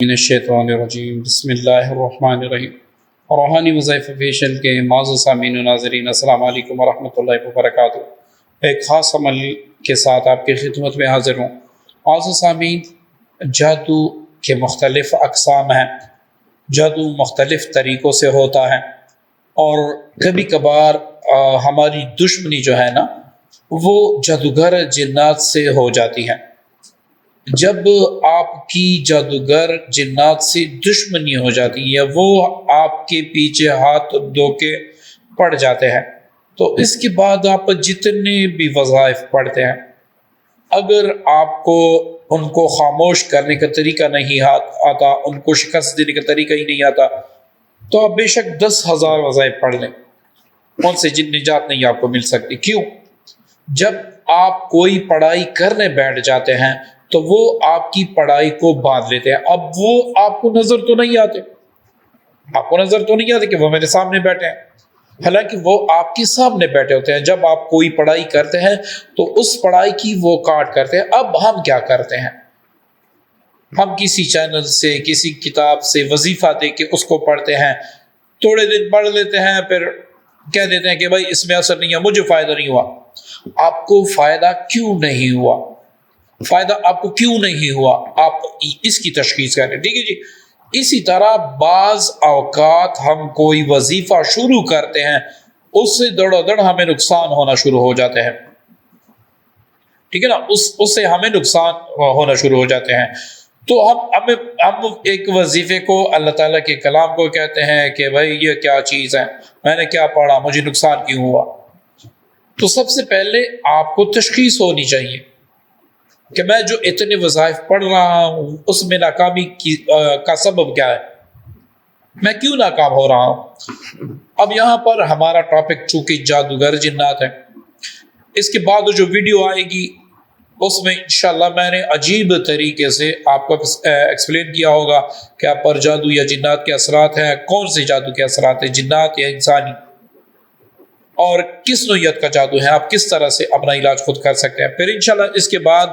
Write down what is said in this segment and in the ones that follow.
من الشیطان الرجیم بسم اللہ الرحمن الرحیم۔ روحانی وظائف فیشل کے معزز سامعین و ناظرین، السلام علیکم ورحمۃ اللہ وبرکاتہ۔ ایک خاص عمل کے ساتھ آپ کی خدمت میں حاضر ہوں۔ معزز سامعین، جادو کے مختلف اقسام ہیں، جادو مختلف طریقوں سے ہوتا ہے، اور کبھی کبھار ہماری دشمنی جو ہے نا وہ جادوگر جنات سے ہو جاتی ہے۔ جب آپ کی جادوگر جنات سے دشمنی ہو جاتی ہے، وہ آپ کے پیچھے ہاتھ دھو کے پڑ جاتے ہیں، تو اس کے بعد آپ جتنے بھی وظائف پڑھتے ہیں، اگر آپ کو ان کو خاموش کرنے کا طریقہ نہیں آتا، ان کو شکست دینے کا طریقہ ہی نہیں آتا، تو آپ بے شک 10,000 وظائف پڑھ لیں، ان سے نجات نہیں آپ کو مل سکتی۔ کیوں؟ جب آپ کوئی پڑھائی کرنے بیٹھ جاتے ہیں تو وہ آپ کی پڑھائی کو باندھ لیتے ہیں۔ اب وہ آپ کو نظر تو نہیں آتے کہ وہ میرے سامنے بیٹھے ہیں، حالانکہ وہ آپ کے سامنے بیٹھے ہوتے ہیں۔ جب آپ کوئی پڑھائی کرتے ہیں تو اس پڑھائی کی وہ کاٹ کرتے ہیں۔ اب ہم کیا کرتے ہیں؟ ہم کسی چینل سے، کسی کتاب سے وظیفہ دے کے اس کو پڑھتے ہیں، تھوڑے دن پڑھ لیتے ہیں، پھر کہہ دیتے ہیں کہ بھائی اس میں اثر نہیں ہے، مجھے فائدہ نہیں ہوا۔ آپ کو فائدہ کیوں نہیں ہوا؟ فائدہ آپ کو کیوں نہیں ہوا؟ آپ اس کی تشخیص کریں، ٹھیک ہے جی۔ اسی طرح بعض اوقات ہم کوئی وظیفہ شروع کرتے ہیں، اس سے دڑ دڑ ہمیں نقصان ہونا شروع ہو جاتے ہیں، ٹھیک ہے نا، اس سے ہمیں نقصان ہونا شروع ہو جاتے ہیں۔ تو ہم ایک وظیفے کو، اللہ تعالیٰ کے کلام کو کہتے ہیں کہ بھائی یہ کیا چیز ہے، میں نے کیا پڑھا، مجھے نقصان کیوں ہوا؟ تو سب سے پہلے آپ کو تشخیص ہونی چاہیے کہ میں جو اتنے وظائف پڑھ رہا ہوں اس میں ناکامی کا سبب کیا ہے، میں کیوں ناکام ہو رہا ہوں۔ اب یہاں پر ہمارا ٹاپک چونکہ جادوگر جنات ہے، اس کے بعد جو ویڈیو آئے گی اس میں انشاءاللہ میں نے عجیب طریقے سے آپ کو ایکسپلین کیا ہوگا کہ آپ پر جادو یا جنات کے اثرات ہیں، کون سے جادو کے اثرات ہیں، جنات یا انسانی، اور کس نوعیت کا جادو ہے، آپ کس طرح سے اپنا علاج خود کر سکتے ہیں۔ پھر انشاءاللہ اس کے بعد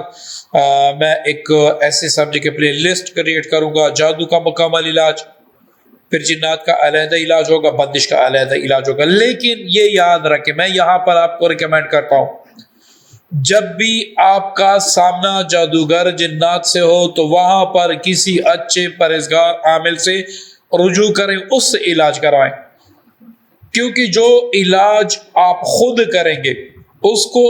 میں ایک ایسے سبجیکٹ کے پلے لسٹ کریٹ کروں گا، جادو کا مکمل علاج، پھر جنات کا علیحدہ علاج ہوگا، بندش کا علیحدہ علاج ہوگا۔ لیکن یہ یاد رکھیں، میں یہاں پر آپ کو ریکمینڈ کرتا ہوں، جب بھی آپ کا سامنا جادوگر جنات سے ہو تو وہاں پر کسی اچھے پرہیزگار عامل سے رجوع کریں، اس سے علاج کروائیں، کیونکہ جو علاج آپ خود کریں گے اس کو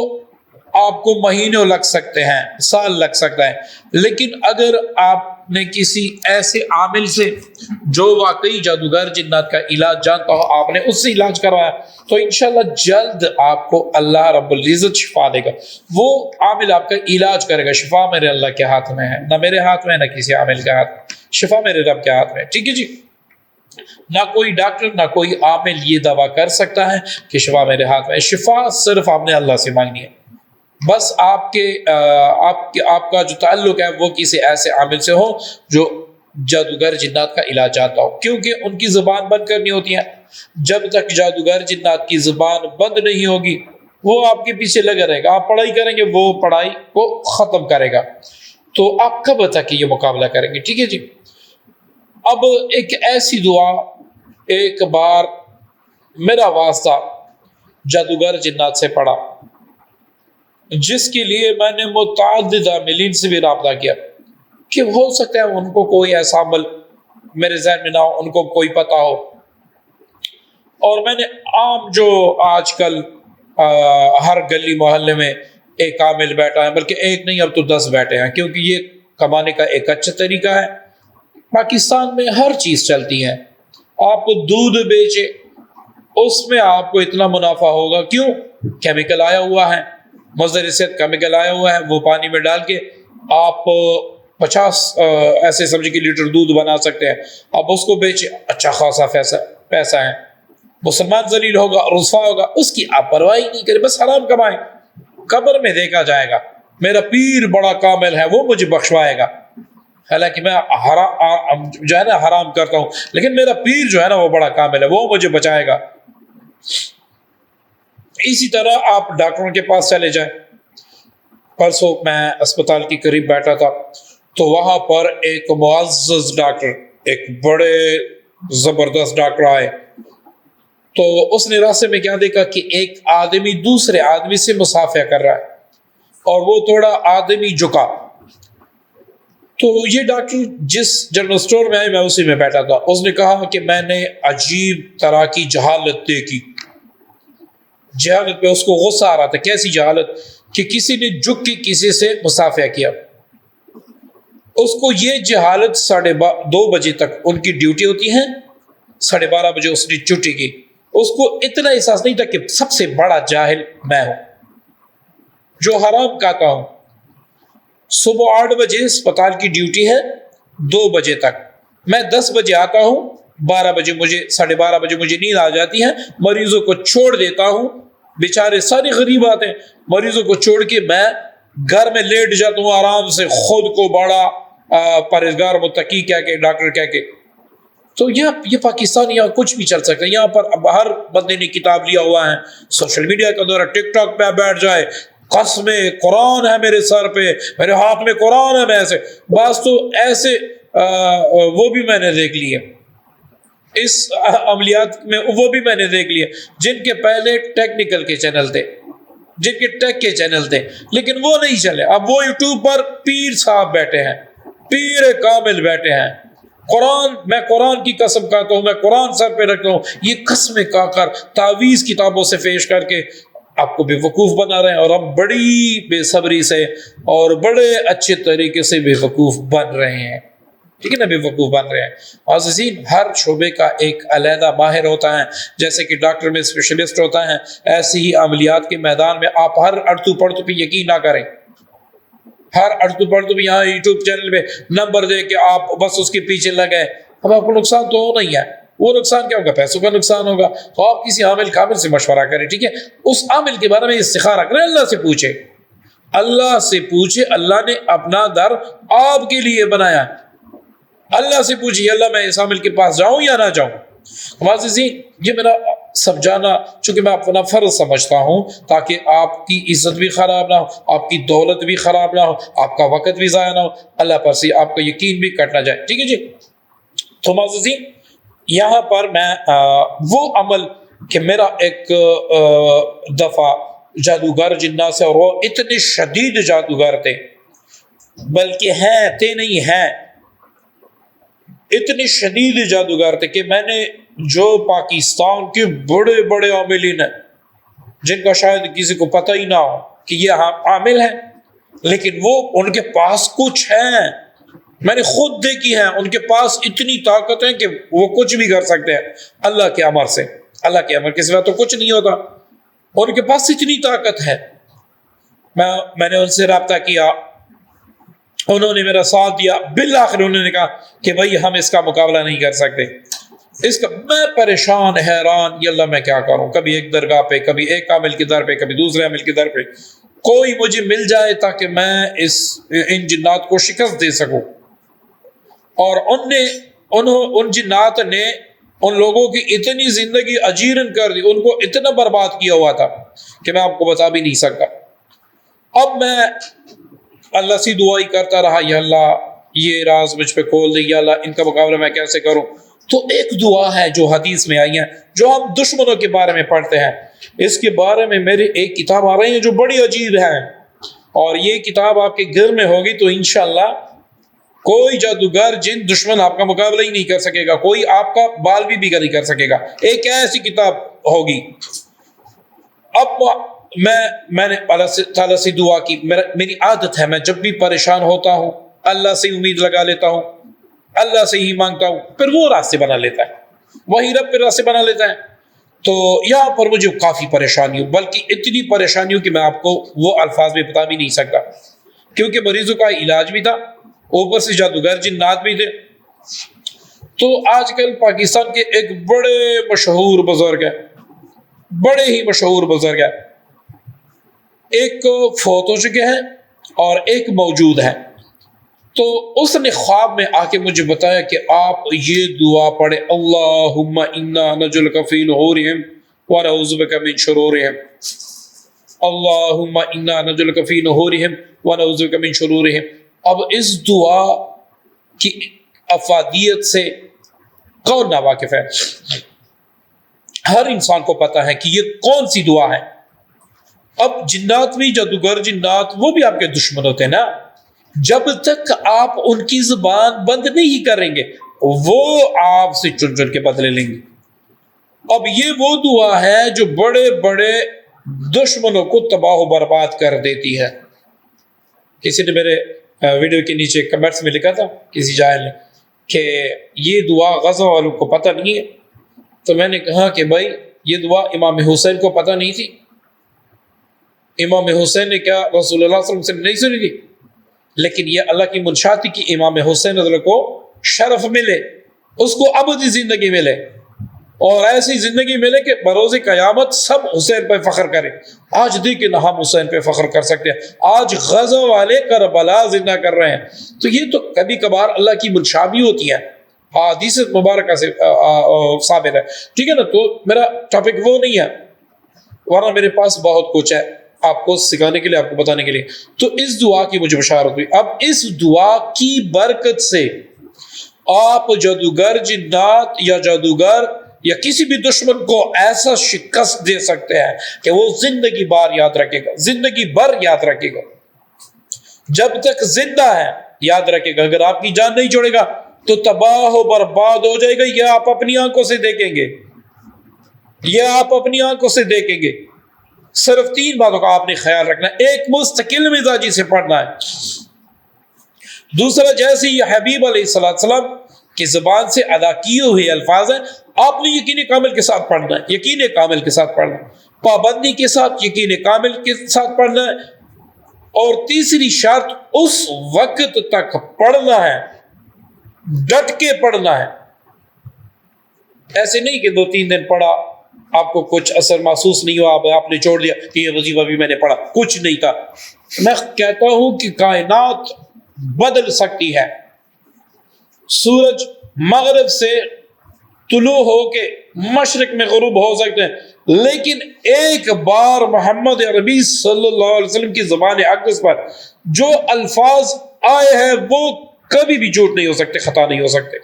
آپ کو مہینوں لگ سکتے ہیں، سال لگ سکتا ہے، لیکن اگر آپ نے کسی ایسے عامل سے جو واقعی جادوگر جنات کا علاج جانتا ہو، آپ نے اس سے علاج کروایا، تو انشاءاللہ جلد آپ کو اللہ رب العزت شفا دے گا۔ وہ عامل آپ کا علاج کرے گا۔ شفا میرے اللہ کے ہاتھ میں ہے، نہ میرے ہاتھ میں، نہ کسی عامل کے ہاتھ میں، شفا میرے رب کے ہاتھ میں ہے، ٹھیک ہے جی۔ نہ کوئی ڈاکٹر، نہ کوئی عامل یہ دعویٰ کر سکتا ہے کہ شفا میرے ہاتھ میں ہے۔ شفا صرف آپ نے اللہ سے مانگنی ہے، بس آپ کا جو تعلق ہے وہ کسی ایسے عامل سے ہو جو جادوگر جنات کا علاج جانتا ہو، کیونکہ ان کی زبان بند کرنی ہوتی ہے۔ جب تک جادوگر جنات کی زبان بند نہیں ہوگی وہ آپ کے پیچھے لگا رہے گا، آپ پڑھائی کریں گے وہ پڑھائی کو ختم کرے گا، تو آپ کب تک یہ مقابلہ کریں گے، ٹھیک ہے جی۔ اب ایک ایسی دعا، ایک بار میرا واسطہ جادوگر جنات سے پڑھا، جس کے لیے میں نے متعدد عاملین سے بھی رابطہ کیا کہ ہو سکتا ہے ان کو کوئی ایسا عمل میرے ذہن میں نہ ہو، ان کو کوئی پتہ ہو، اور میں نے عام جو آج کل ہر گلی محلے میں ایک عامل بیٹھا ہے، بلکہ ایک نہیں اب تو 10 بیٹھے ہیں، کیونکہ یہ کمانے کا ایک اچھا طریقہ ہے۔ پاکستان میں ہر چیز چلتی ہے، آپ دودھ بیچے اس میں آپ کو اتنا منافع ہوگا، کیوں؟ کیمیکل آیا ہوا ہے، مضر صحت کیمیکل آیا ہوا ہے، وہ پانی میں ڈال کے آپ 50 ایسے سمجھ کے لیٹر دودھ بنا سکتے ہیں، آپ اس کو بیچے، اچھا خاصا پیسہ ہے، مسلمان ذلیل ہوگا، رسوا ہوگا، اس کی آپ پرواہی نہیں کریں، بس حرام کمائیں، قبر میں دیکھا جائے گا میرا پیر بڑا کامل ہے وہ مجھے بخشوائے گا، حالانکہ میں جو ہے نا حرام کرتا ہوں، لیکن میرا پیر جو ہے نا وہ بڑا کامل ہے، وہ مجھے بچائے گا۔ اسی طرح آپ ڈاکٹروں کے پاس چلے جائیں۔ پرسوں میں اسپتال کے قریب بیٹھا تھا، تو وہاں پر ایک معزز ڈاکٹر، ایک بڑے زبردست ڈاکٹر آئے، تو اس نے راستے میں کیا دیکھا کہ ایک آدمی دوسرے آدمی سے مصافحہ کر رہا ہے اور وہ تھوڑا آدمی جھکا. تو یہ ڈاکٹر جس جنرل اسٹور میں آئے، میں اسی میں بیٹھا تھا. اس نے کہا کہ میں نے عجیب طرح کی جہالت دیکھی. جہالت پہ اس کو غصہ آ رہا تھا. کیسی جہالت؟ کہ کسی نے جھک کے کسی سے مصافحہ کیا. اس کو یہ جہالت 2:30 بجے تک ان کی ڈیوٹی ہوتی ہے، 12:30 بجے اس نے چھٹی کی. اس کو اتنا احساس نہیں تھا کہ سب سے بڑا جاہل میں ہوں جو حرام کھاتا ہوں. صبح 8 بجے اسپتال کی ڈیوٹی ہے 2 بجے تک. میں 10 بجے آتا ہوں، 12 بجے مجھے 12:30 بجے مجھے نیند آ جاتی ہے. مریضوں کو چھوڑ دیتا ہوں، بیچارے سارے غریب آتے ہیں، مریضوں کو چھوڑ کے میں گھر میں لیٹ جاتا ہوں آرام سے، خود کو بڑا پرہیزگار متقی کہہ کے، ڈاکٹر کہہ کے. تو یہ پاکستان یہاں کچھ بھی چل سکتا ہے. یہاں پر اب ہر بندے نے کتاب لیا ہوا ہے، سوشل میڈیا کا دور ہے، ٹک ٹاک پہ بیٹھ جائے، قسم قرآن ہے میرے سر پہ، میرے ہاتھ میں قرآن ہے. میں ایسے بعض تو ایسے وہ بھی میں نے دیکھ لیے اس عملیات میں، وہ بھی میں نے دیکھ لیے جن کے پہلے ٹیکنیکل کے چینل تھے، جن کے ٹیک کے چینل تھے، لیکن وہ نہیں چلے. اب وہ یوٹیوب پر پیر صاحب بیٹھے ہیں، پیر کامل بیٹھے ہیں. میں قرآن کی قسم کھاتا ہوں، میں قرآن سر پہ رکھتا ہوں. یہ قسمیں کھا کر تعویذ کتابوں سے پیش کر کے آپ کو بے وقوف بنا رہے ہیں، اور ہم بڑی بے صبری سے اور بڑے اچھے طریقے سے بے وقوف بن رہے ہیں. ٹھیک ہے نا، بے وقوف بن رہے ہیں. عزیزین، ہر شعبے کا ایک علیحدہ ماہر ہوتا ہے. جیسے کہ ڈاکٹر میں اسپیشلسٹ ہوتا ہے، ایسے ہی عملیات کے میدان میں آپ ہر اڑتو پڑتو پہ یقین نہ کریں. ہر اڑتو پڑتو بھی یہاں یوٹیوب چینل پہ نمبر دے کے آپ بس اس کے پیچھے لگے. اب آپ کو نقصان تو ہو نہیں ہے. وہ نقصان کیا ہوگا؟ پیسوں کا نقصان ہوگا. تو آپ کسی عامل کامل سے مشورہ کریں. ٹھیک ہے، اس عامل کے بارے میں استخارہ کریں، اللہ سے پوچھیں، اللہ سے پوچھے. اللہ نے اپنا در آپ کے لیے بنایا. اللہ سے پوچھیے، اللہ میں اس عامل کے پاس جاؤں یا نہ جاؤں. معززین، یہ میرا سب جانا چونکہ میں اپنا فرض سمجھتا ہوں، تاکہ آپ کی عزت بھی خراب نہ ہو، آپ کی دولت بھی خراب نہ ہو، آپ کا وقت بھی ضائع نہ ہو، اللہ پر سے آپ کا یقین بھی کٹ نہ جائے. ٹھیک ہے جی. تو معززین، یہاں پر میں وہ عمل کہ میرا ایک دفعہ جادوگر جنات سے، اور وہ اتنے شدید جادوگر تھے، بلکہ تھے نہیں ہیں، اتنے شدید جادوگر تھے کہ میں نے جو پاکستان کے بڑے بڑے عاملین ہیں جن کا شاید کسی کو پتہ ہی نہ ہو کہ یہ عامل ہیں، لیکن وہ ان کے پاس کچھ ہیں. میں نے خود دیکھی ہے، ان کے پاس اتنی طاقت ہے کہ وہ کچھ بھی کر سکتے ہیں اللہ کے امر سے. اللہ کے امر کے سوا تو کچھ نہیں ہوتا. ان کے پاس اتنی طاقت ہے. میں نے ان سے رابطہ کیا، انہوں نے میرا ساتھ دیا. بالآخر انہوں نے کہا کہ بھائی ہم اس کا مقابلہ نہیں کر سکتے. میں پریشان حیران، یہ اللہ میں کیا کروں. کبھی ایک درگاہ پہ، کبھی ایک عامل کے در پہ، کبھی دوسرے عامل کے در پہ، کوئی مجھے مل جائے تاکہ میں ان جنات کو شکست دے سکوں. اور ان جنات نے ان لوگوں کی اتنی زندگی اجیرن کر دی، ان کو اتنا برباد کیا ہوا تھا کہ میں آپ کو بتا بھی نہیں سکتا. اب میں اللہ سے دعائی کرتا رہا، یا اللہ یہ راز مجھ پہ کھول دے، یا اللہ ان کا مقابلہ میں کیسے کروں. تو ایک دعا ہے جو حدیث میں آئی ہے، جو ہم دشمنوں کے بارے میں پڑھتے ہیں. اس کے بارے میں میری ایک کتاب آ رہی ہے جو بڑی عجیب ہے، اور یہ کتاب آپ کے گھر میں ہوگی تو انشاءاللہ کوئی جادوگر جن دشمن آپ کا مقابلہ ہی نہیں کر سکے گا، کوئی آپ کا بال بھی نہیں کر سکے گا. ایک ایسی کتاب ہوگی. اب میں نے اللہ تعالیٰ سے دعا کی. میری عادت ہے، میں جب بھی پریشان ہوتا ہوں اللہ سے امید لگا لیتا ہوں، اللہ سے ہی مانگتا ہوں، پھر وہ راستے بنا لیتا ہے، وہی رب پھر راستے بنا لیتا ہے. تو یہاں پر مجھے کافی پریشانی ہو، بلکہ اتنی پریشانی ہو کہ میں آپ کو وہ الفاظ میں بتا بھی نہیں سکتا، کیونکہ مریضوں کا علاج بھی تھا، اوپر سے جادوگر جنات بھی تھے. تو آج کل پاکستان کے ایک بڑے مشہور بزرگ ہے، بڑے ہی مشہور بزرگ ہے، ایک فوت ہو چکے ہیں اور ایک موجود ہے. تو اس نے خواب میں آ کے مجھے بتایا کہ آپ یہ دعا پڑھیں، اللہم انا نجعلک فی نحورہم ونعوذ بک من شرورہم. اللہم انا نجعلک فی نحورہم ونعوذ بک من شرورہم. اب اس دعا کی افادیت سے کون ناواقف ہے؟ ہر انسان کو پتا ہے کہ یہ کون سی دعا ہے. اب جنات بھی، جادوگر جنات، وہ بھی آپ کے دشمن ہوتے ہیں نا. جب تک آپ ان کی زبان بند نہیں کریں گے وہ آپ سے چن چن کے بدلے لیں گے. اب یہ وہ دعا ہے جو بڑے بڑے دشمنوں کو تباہ و برباد کر دیتی ہے. کسی نے میرے ویڈیو کے نیچے کمنٹس میں لکھا تھا کسی جاہل نے کہ یہ دعا غزہ والوں کو پتہ نہیں ہے. تو میں نے کہا کہ بھائی یہ دعا امام حسین کو پتہ نہیں تھی؟ امام حسین نے کیا رسول اللہ صلی اللہ علیہ وسلم سے نہیں سنی تھی؟ لیکن یہ اللہ کی منشا تھی کہ امام حسین رضی اللہ کو شرف ملے، اس کو ابدی زندگی ملے، اور ایسی زندگی ملے کہ بروز قیامت سب حسین پہ فخر کرے. آج دیکھیں نا ہم حسین پہ فخر کر سکتے ہیں، آج غزہ والے کربلا زندہ کر رہے ہیں. تو یہ تو کبھی کبھار اللہ کی منشا بھی ہوتی ہے، حدیث مبارکہ سے ثابت ہے. ٹھیک ہے نا. تو میرا ٹاپک وہ نہیں ہے، ورنہ میرے پاس بہت کچھ ہے آپ کو سکھانے کے لیے، آپ کو بتانے کے لیے. تو اس دعا کی مجھے بشارت ہوئی. اب اس دعا کی برکت سے آپ جادوگر جنات یا جادوگر یا کسی بھی دشمن کو ایسا شکست دے سکتے ہیں کہ وہ زندگی بھر یاد رکھے گا، زندگی بھر یاد رکھے گا. جب تک زندہ ہے یاد رکھے گا. اگر آپ کی جان نہیں چھوڑے گا تو تباہ و برباد ہو جائے گا. یہ آپ اپنی آنکھوں سے دیکھیں گے، یہ آپ اپنی آنکھوں سے دیکھیں گے. صرف 3 باتوں کا آپ نے خیال رکھنا ہے. ایک، مستقل مزاجی سے پڑھنا ہے. دوسرا، جیسے یہ حبیب علیہ السلام کی زبان سے ادا کیے ہوئے الفاظ ہیں، آپ نے یقین کامل کے ساتھ پڑھنا ہے. یقین کامل کے ساتھ پڑھنا ہے، پابندی کے ساتھ، یقین کامل کے ساتھ پڑھنا ہے. اور تیسری شرط، اس وقت تک پڑھنا ہے، ڈٹ کے پڑھنا ہے. ایسے نہیں کہ 2-3 دن پڑھا، آپ کو کچھ اثر محسوس نہیں ہوا، آپ نے چھوڑ دیا کہ یہ وظیفہ بھی میں نے پڑھا، کچھ نہیں تھا. میں کہتا ہوں کہ کائنات بدل سکتی ہے. سورج مغرب سے طلوع ہو کے مشرق میں غروب ہو سکتے ہیں، لیکن ایک بار محمد عربی صلی اللہ علیہ وسلم کی زبان اقدس پر جو الفاظ آئے ہیں وہ کبھی بھی جھوٹ نہیں ہو سکتے، خطا نہیں ہو سکتے.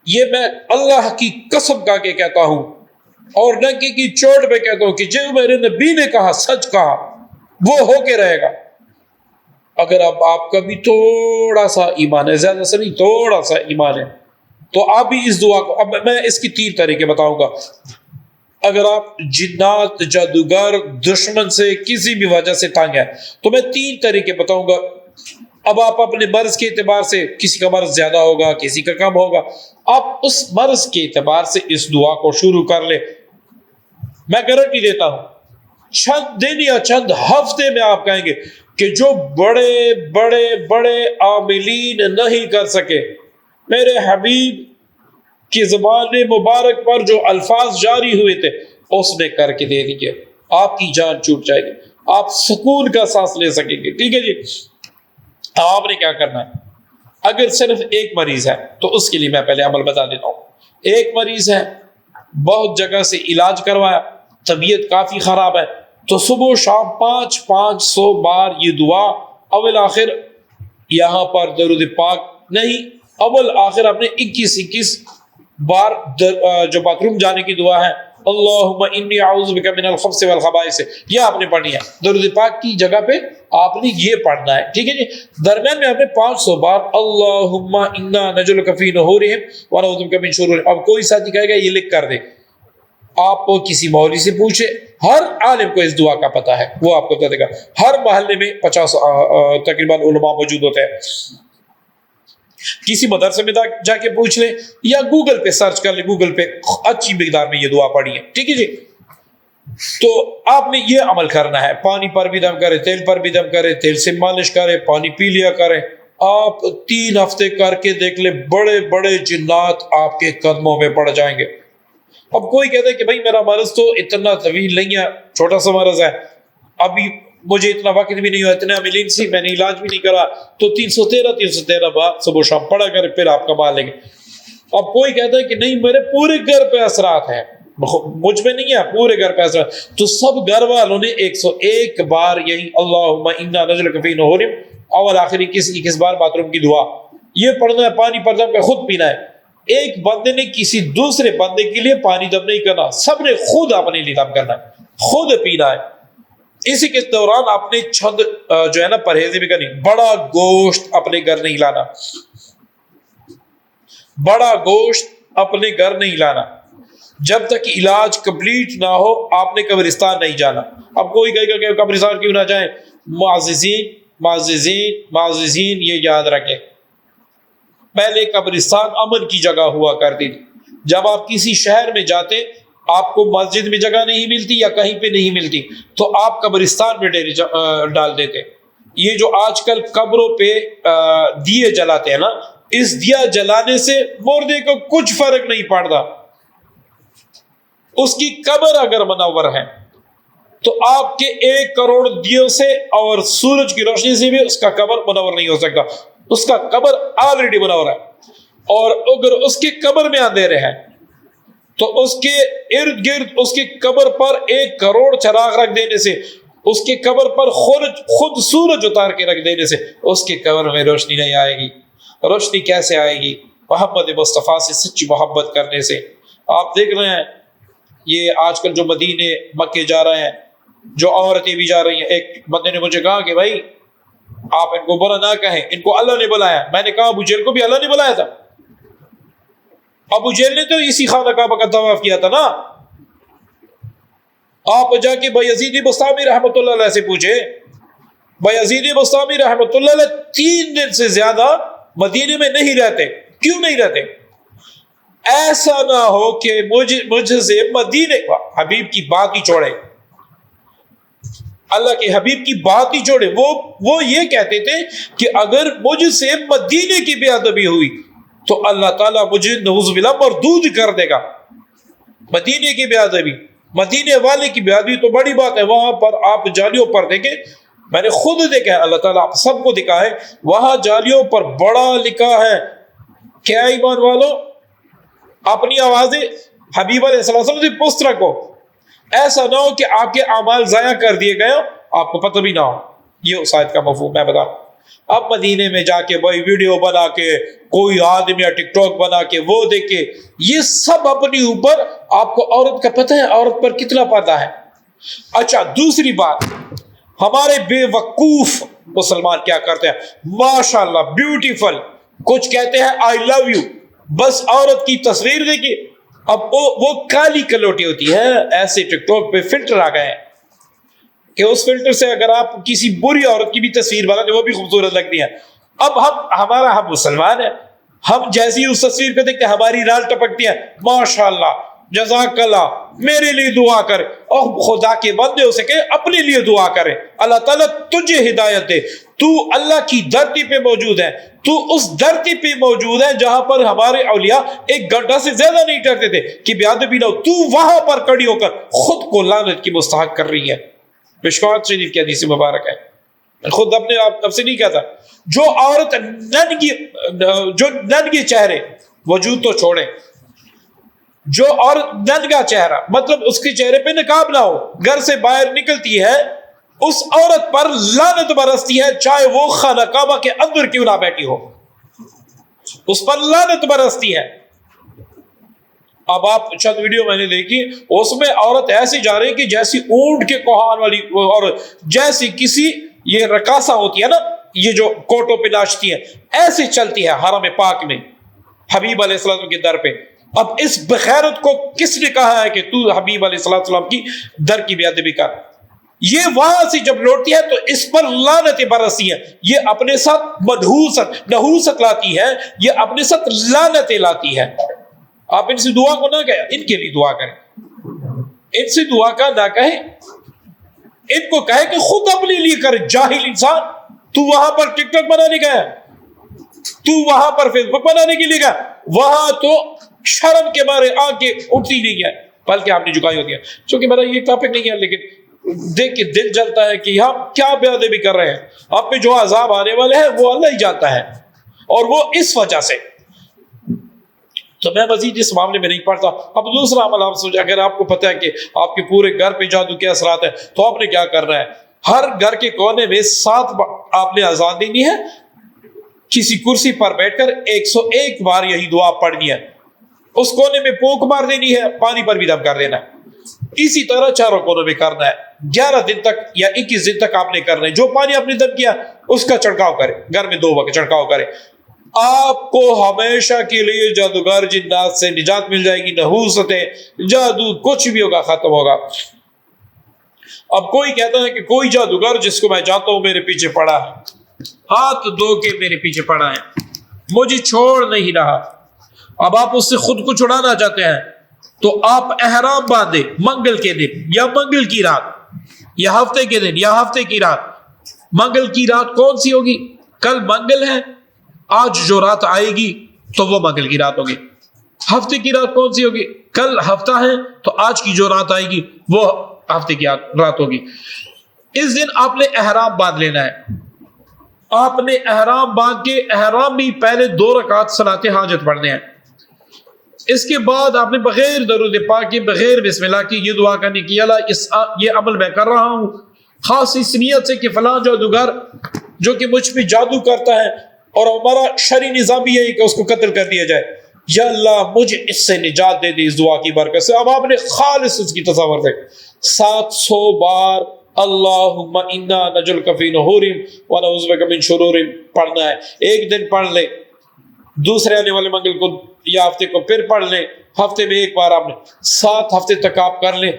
یہ میں اللہ کی قسم کا کے کہتا ہوں، اور ننگے کی چوٹ پہ کہتا ہوں کہ جو میرے نبی نے کہا سچ کہا، وہ ہو کے رہے گا. اگر اب آپ کا بھی تھوڑا سا ایمان ہے، زیادہ سے نہیں، تھوڑا سا ایمان ہے، تو آپ بھی اس دعا کو، اب میں اس کی 3 طریقے بتاؤں گا. اگر آپ جنات، جادوگر، دشمن سے کسی بھی وجہ سے تنگ ہے تو میں 3 طریقے بتاؤں گا. اب آپ اپنے مرض کے اعتبار سے، کسی کا مرض زیادہ ہوگا، کسی کا کم ہوگا، آپ اس مرض کے اعتبار سے اس دعا کو شروع کر لیں. میں گارنٹی دیتا ہوں چند دن یا چند ہفتے میں آپ کہیں گے کہ جو بڑے بڑے بڑے عاملین نہیں کر سکے، میرے حبیب کی زبان مبارک پر جو الفاظ جاری ہوئے تھے اس نے کر کے دے دیے. آپ کی جان چھوٹ جائے گی، آپ سکون کا سانس لے سکیں گے. ٹھیک ہے جی. آپ نے کیا کرنا ہے؟ اگر صرف ایک مریض ہے تو اس کے لیے میں پہلے عمل بتا دیتا ہوں. ایک مریض ہے، بہت جگہ سے علاج کروایا، طبیعت کافی خراب ہے، تو صبح و شام 500 بار یہ دعا، اول آخر یہاں پر درود پاک نہیں، اول آخر آپ نے 21 بار جو باتھ روم جانے کی دعا ہے، اللہم انی اعوذ بک من الخبث والخبائث، یہ آپ نے پڑھنی ہے. درود پاک کی جگہ پہ آپ نے یہ پڑھنا ہے. ٹھیک ہے جی. درمیان میں آپ نے 500 بار اللہم انا نجعلک فی نحورہم ونعوذ بک من شرورہم. اب کوئی ساتھی کہے گا یہ لکھ کر دے، آپ کو کسی مولوی سے پوچھے، ہر عالم کو اس دعا کا پتہ ہے، وہ آپ کو بتا دے گا. ہر محلے میں 50 تقریباً علماء موجود ہوتے ہیں. کسی مدرسے میں جا کے پوچھ لیں یا گوگل پہ سرچ کر لیں، گوگل پہ اچھی مقدار میں یہ دعا پڑھی ہے. ٹھیک ہے جی. تو آپ نے یہ عمل کرنا ہے، پانی پر بھی دم کرے، تیل پر بھی دم کرے، تیل سے مالش کرے، پانی پی لیا کرے. آپ 3 ہفتے کر کے دیکھ لیں، بڑے بڑے جنات آپ کے قدموں میں پڑ جائیں گے. اب کوئی کہتا ہے کہ بھائی میرا مرض تو اتنا طویل نہیں ہے، چھوٹا سا مرض ہے، ابھی مجھے اتنا وقت بھی نہیں ہوا، اتنا ایمرجنسی میں نے علاج بھی نہیں کرا، تو 313 بار صبح و شام پڑھا کرے، پھر آپ کما لیں گے. اب کوئی کہتا ہے کہ نہیں میرے پورے گھر پہ اثرات ہیں، مجھ میں نہیں ہے، پورے گھر پہ اثرات، تو سب گھر والوں نے 101 بار یہی اللہم انا نجعلک فی نحورہم اول آخری کس بار باتھ روم کی دعا، یہ پڑھنا ہے، پانی پڑھنا ہے، خود پینا ہے. ایک بندے نے کسی دوسرے بندے کے لیے پانی دم نہیں کرنا، سب نے خود اپنے لیے دم کرنا ہے، خود پینا ہے. اسی کے دوران آپ نے چھند جو ہے نا پرہیزی بھی کرنی. بڑا گوشت اپنے گھر نہیں لانا، بڑا گوشت اپنے گھر نہیں لانا. جب تک علاج کمپلیٹ نہ ہو آپ نے قبرستان نہیں جانا. اب کوئی کہے گا کہ قبرستان کیوں نہ جائیں؟ معززین معززین معززین، یہ یاد رکھیں، پہلے قبرستان امن کی جگہ ہوا کرتی تھی. جب آپ کسی شہر میں جاتے آپ کو مسجد میں جگہ نہیں ملتی یا کہیں پہ نہیں ملتی تو آپ قبرستان میں ڈیری ڈال دیتے. یہ جو آج کل قبروں پہ دیے جلاتے ہیں نا، اس دیا جلانے سے مردے کو کچھ فرق نہیں پڑتا. اس کی قبر اگر منور ہے تو آپ کے 1 کروڑ دیوں سے اور سورج کی روشنی سے بھی اس کا قبر منور نہیں ہو سکتا. اس کا قبر آلریڈی منور ہے. اور اگر اس کی قبر میں اندھیرے ہیں تو اس کے ارد گرد اس کی قبر پر 1 کروڑ چراغ رکھ دینے سے، اس کی قبر پر خود سورج اتار کے رکھ دینے سے اس کی قبر میں روشنی نہیں آئے گی. روشنی کیسے آئے گی؟ محمد مصطفیٰ سے سچی محبت کرنے سے. آپ دیکھ رہے ہیں یہ آج کل جو مدینے مکے جا رہے ہیں، جو عورتیں بھی جا رہی ہیں. ایک بندے نے مجھے کہا کہ بھائی آپ ان کو برا نہ کہیں، ان کو اللہ نے بلایا. میں نے کہا ابو جہل کو بھی اللہ نے بلایا تھا. ابو جہل نے تو اسی خانہ کعبہ کا طواف کیا تھا نا. آپ جا کے بایزید بسطامی رحمۃ اللہ علیہ سے پوچھے. بایزید بسطامی رحمۃ اللہ علیہ 3 دن سے زیادہ مدینے میں نہیں رہتے. کیوں نہیں رہتے؟ ایسا نہ ہو کہ مجھ سے مدینے حبیب کی بات ہی چھوڑے، اللہ کے حبیب کی بات ہی چھوڑے. وہ یہ کہتے تھے کہ اگر مجھ سے مدینے کی بے ادبی ہوئی تو اللہ تعالیٰ مجھے نعوذ باللہ مردود کر دے گا. مدینے کی بے ادبی، مدینے والے کی بے ادبی تو بڑی بات ہے. وہاں پر آپ جالیوں پر دیکھیں، میں نے خود دیکھا ہے، اللہ تعالیٰ آپ سب کو دکھا ہے، وہاں جالیوں پر بڑا لکھا ہے کیا ایمان والو اپنی آوازیں حبیب علیہ السلام سے پست رکھو. ایسا نہ ہو کہ آپ کے اعمال ضائع کر دیے گئے آپ کو پتہ بھی نہ ہو. یہ اس آیت کا مفہوم ہے. بتا اب مدینے میں جا کے بھائی ویڈیو بنا کے کوئی آدمی یا ٹک ٹاک بنا کے وہ دیکھے، یہ سب اپنی اوپر. آپ کو عورت کا پتہ ہے عورت پر کتنا پردہ ہے. اچھا دوسری بات، ہمارے بے وقوف مسلمان کیا کرتے ہیں؟ ماشاءاللہ بیوٹیفل کچھ کہتے ہیں آئی لو یو، بس عورت کی تصویر دیکھیے. اب وہ کالی کلوٹی ہوتی ہے. ایسے ٹک ٹاک پہ فلٹر آ گئے ہیں کہ اس فلٹر سے اگر آپ کسی بری عورت کی بھی تصویر بنا دیں وہ بھی خوبصورت لگتی ہے. اب ہم مسلمان ہیں، ہم جیسی اس تصویر کو دیکھتے ہیں ہماری رال ٹپکتی ہے. ماشاءاللہ جزاک اللہ، میرے لیے دعا کر. اور خدا کے بندے اسے کہ اپنے لیے دعا کرے، اللہ تعالیٰ تجھے ہدایت دے. تو اللہ کی دھرتی پہ موجود ہے، تو اس دھرتی پہ موجود ہے جہاں پر ہمارے اولیاء 1 گھنٹہ سے زیادہ نہیں ڈرتے تھے کہ بے ادبی نہ ہو. تو وہاں پر کھڑی ہو کر خود کو لعنت کی مستحق کر رہی ہے. مشکوٰۃ شریف کی حدیث مبارک ہے. خود اپنے آپ سے نہیں کہتا. جو عورت ننگے چہرے، وجود تو چھوڑے، جو عورت ننگا چہرہ مطلب اس کے چہرے پہ نقاب نہ ہو گھر سے باہر نکلتی ہے، اس عورت پر لعنت برستی ہے، چاہے وہ خانہ کعبہ کے اندر کیوں نہ بیٹھی ہو، اس پر لعنت برستی ہے. اب آپ چند ویڈیو میں نے دیکھی، اس میں عورت ایسی جا رہی کہ جیسی اونٹ کے کوہان والی عورت، جیسی کسی یہ رقاصہ ہوتی ہے نا، یہ جو کوٹوں پہ ناچتی ہے، ایسی چلتی ہے حرم پاک میں حبیب علیہ السلام کے در پہ. اب اس بخیرت کو کس نے کہا ہے کہ تو حبیب علیہ السلام کی در کی بے ادبی کر؟ یہ وہاں سے جب لوٹتی ہے تو اس پر لعنتیں برستی ہیں. یہ اپنے ساتھ نحوست لاتی ہے، یہ اپنے ساتھ لعنتیں لاتی ہے. آپ ان سے دعا کو نہ کہیں، ان کے لیے دعا کریں. ان سے دعا کا نہ کہیں، ان کو کہے کہ خود اپنے لیے کرے. جاہل انسان، تو وہاں پر ٹک ٹاک بنانے گیا، تو وہاں پر فیس بک بنانے کے لیے گیا، وہاں تو شرم کے مارے آنکھیں اٹھتی نہیں ہے بلکہ آپ نے جھکائی ہوتی ہے. چونکہ میرا یہ ٹاپک نہیں ہے، لیکن دیکھ کے دل جلتا ہے کہ ہم کیا بے ادبی کر رہے ہیں. آپ پہ جو عذاب آنے والے ہیں وہ اللہ ہی جانتا ہے، اور وہ اس وجہ سے. تو میں مزید اس معاملے میں نہیں پڑھتا. اب دوسرا عمل آپ سوچیں، اگر آپ کو پتہ ہے کہ آپ کے پورے گھر پہ جادو کے اثرات ہیں تو آپ نے کیا کرنا ہے؟ ہر گھر کے کونے میں آپ نے اذان دینی ہے، کسی کرسی پر بیٹھ کر 101 بار یہی دعا پڑھنی ہے، اس کونے میں پونک مار دینی ہے، پانی پر بھی دم کر دینا ہے، اسی طرح چاروں کونوں میں کرنا ہے۔ 11 دن تک یا 21 دن تک آپ نے کرنا ہے۔ جو پانی آپ نے دم کیا اس کا چھڑکاؤ کرے، گھر میں 2 وقت چھڑکاؤ کرے، آپ کو ہمیشہ کے لیے جادوگر جنات سے نجات مل جائے گی، نحوستیں، جادو، کچھ بھی ہوگا ختم ہوگا۔ اب کوئی کہتا ہے کہ کوئی جادوگر جس کو میں جانتا ہوں میرے پیچھے پڑا ہے، ہاتھ دھو کے میرے پیچھے پڑا ہے، مجھے چھوڑ نہیں رہا، اب آپ اس سے خود کو چھڑانا چاہتے ہیں تو آپ احرام باندھے منگل کے دن یا منگل کی رات یا ہفتے کے دن یا ہفتے کی رات۔ منگل کی رات کون سی ہوگی؟ کل منگل ہے، آج جو رات آئے گی تو وہ منگل کی رات ہوگی۔ ہفتے کی رات کون سی ہوگی؟ کل ہفتہ ہے تو آج کی جو رات آئے گی وہ ہفتے کی رات ہوگی۔ اس دن آپ نے احرام باندھ لینا ہے۔ آپ نے احرام باندھ کے احرام میں پہلے 2 رکعت صلاۃ حاجت پڑھنے ہیں۔ اس کے بعد آپ نے بغیر درود پاک کے، بغیر بسم اللہ کی یہ دعا کرنی کہ اللہ یہ عمل میں کر رہا ہوں خاص اس نیت سے کہ فلاں جادوگر جو کہ مجھ پہ جادو کرتا ہے اور ہمارا شرعی نظام بھی یہی کہ اس کو قتل کر دیا جائے، یا اللہ مجھے اس سے نجات دے دی اس دعا کی برکت سے۔ اب آپ نے خالص اس کی تصور سے 700 بار اللہم انا نجلک فی نحورہم ونعوذ بک من شرورہم پڑھنا ہے۔ ایک دن پڑھ لیں، دوسرے آنے والے منگل کو یا ہفتے کو پھر پڑھ لیں، ہفتے میں 1 بار آپ نے 7 ہفتے تک آپ کر لیں۔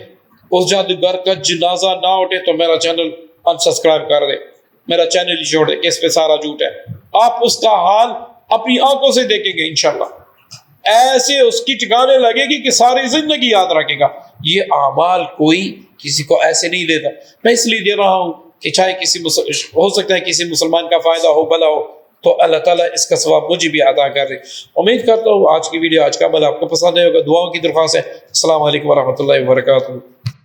اس جادوگر کا جنازہ نہ اٹھے تو میرا چینل انسبسکرائب کر دیں، میرا چینل ہی چھوڑ دیں کہ اس پہ سارا جھوٹ ہے۔ آپ اس کا حال اپنی آنکھوں سے دیکھیں گے انشاءاللہ، ایسے اس کی ٹھکانے لگے گی کہ ساری زندگی یاد رکھے گا۔ یہ اعمال کوئی کسی کو ایسے نہیں دیتا، میں اس لیے دے رہا ہوں کہ چاہے ہو سکتا ہے کسی مسلمان کا فائدہ ہو، بھلا ہو، تو اللہ تعالیٰ اس کا ثواب مجھے بھی عطا کر دے۔ امید کرتا ہوں آج کی ویڈیو، آج کا عمل آپ کو پسند آئے ہوگا۔ دعاؤں کی درخواست ہے۔ السلام علیکم ورحمۃ اللہ وبرکاتہ۔